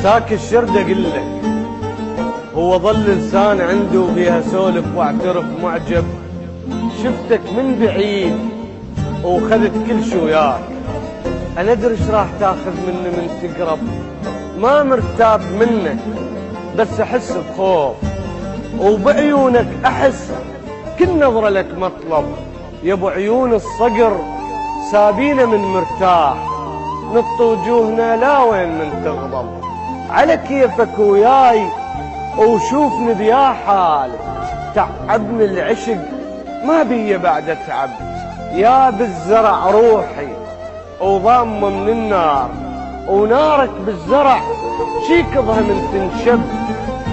ساك الشردة قله هو ظل لسان عنده وبيها سولف واعترف معجب. شفتك من بعيد وخذت كل شي وياك، انا ادري ايش راح تاخذ مني من تقرب. ما مرتاب منك بس احس بخوف، وبعيونك احس كل نظرة لك مطلب. يا ابو عيون الصقر سابينا من مرتاح، نط وجوهنا لا وين من تغضب. على كيفك وياي وشوفني بيا حال، تعبني العشق ما بي بعد اتعب. يا بالزرع روحي وضامة من النار، ونارك بالزرع شيكضها من تنشب.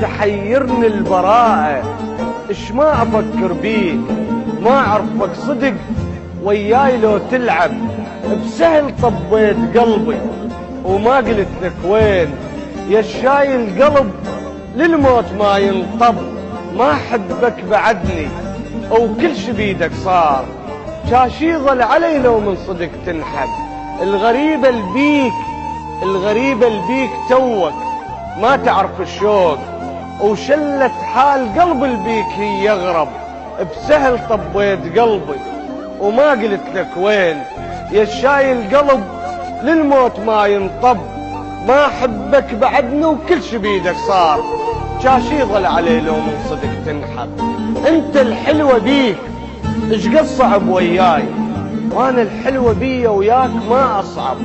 تحيرني البراءة اش ما افكر بيك، ما اعرفك صدق وياي لو تلعب. بسهل طبيت قلبي وما قلت لك وين، يا الشايل قلب للموت ما ينطب. ما حبك بعدني وكل شي بيدك صار، شاشي ظل علي لو من صدق تنحب. الغريبة البيك الغريبة البيك توك ما تعرف الشوق، وشلت حال قلب البيك هي يغرب. بسهل طبيت قلبي وما قلت لك وين، يا الشايل قلب للموت ما ينطب. ما حبك بعدني وكل شي بيدك صار، شاشي ظل عليه لو من صدق تنحب. انت الحلوة بيك اش قد صعب وياي، وانا الحلوة بيا وياك ما اصعب.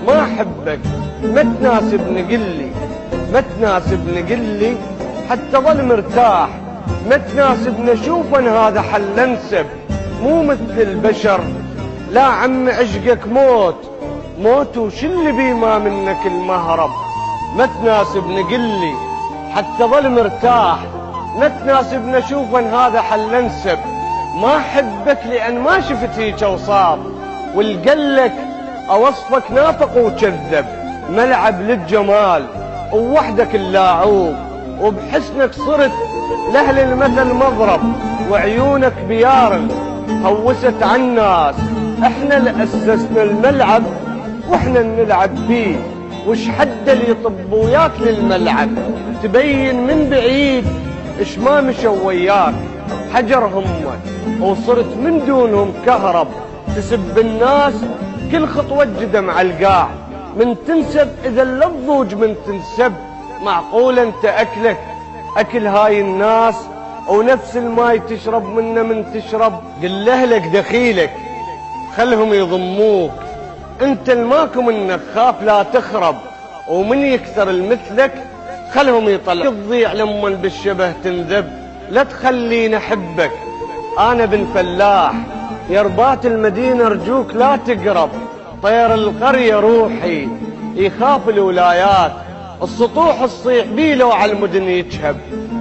ما احبك ما تناسبني قلي، ما تناسبني قلي حتى ظل مرتاح. ما تناسبني اشوف ان هذا حل انسب، مو مثل البشر. لا عم عشقك موت موت وش اللي بي ما منك المهرب. ما تناسبني قلي حتى ظل مرتاح، ما تناسبني اشوف ان هذا حل انسب. ما احبك لان ما شفت هيك اوصاف، والقلك اوصفك نافق وكذب. ملعب للجمال ووحدك اللاعوب، وبحسنك صرت لاهل المثل مضرب. وعيونك بيارن هوست عالناس، احنا اللي اسسنا الملعب واحنا نلعب بيه. وش حد اللي يطب وياك للملعب، تبين من بعيد اش ما مشوا وياك. حجر همك وصرت من دونهم كهرب، تسب الناس كل خطوة جدم على القاع. من تنسب اذا اللضوج من تنسب، معقول انت اكلك اكل هاي الناس، ونفس الماي تشرب منه من تشرب. قل لاهلك دخيلك خلهم يضموك، انت الماكو منك خاف لا تخرب. ومن يكثر المثلك خلهم يطلع تضيع لما بالشبه تنذب. لا تخليني احبك انا بن فلاح، يا ربات المدينة ارجوك لا تقرب. طير القرية روحي يخاف الولايات، السطوح الصيح بيه لو على المدن يجهب.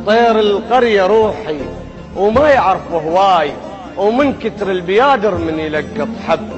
طير القرية روحي وما يعرف هواي، ومن كتر البيادر من يلقط حب.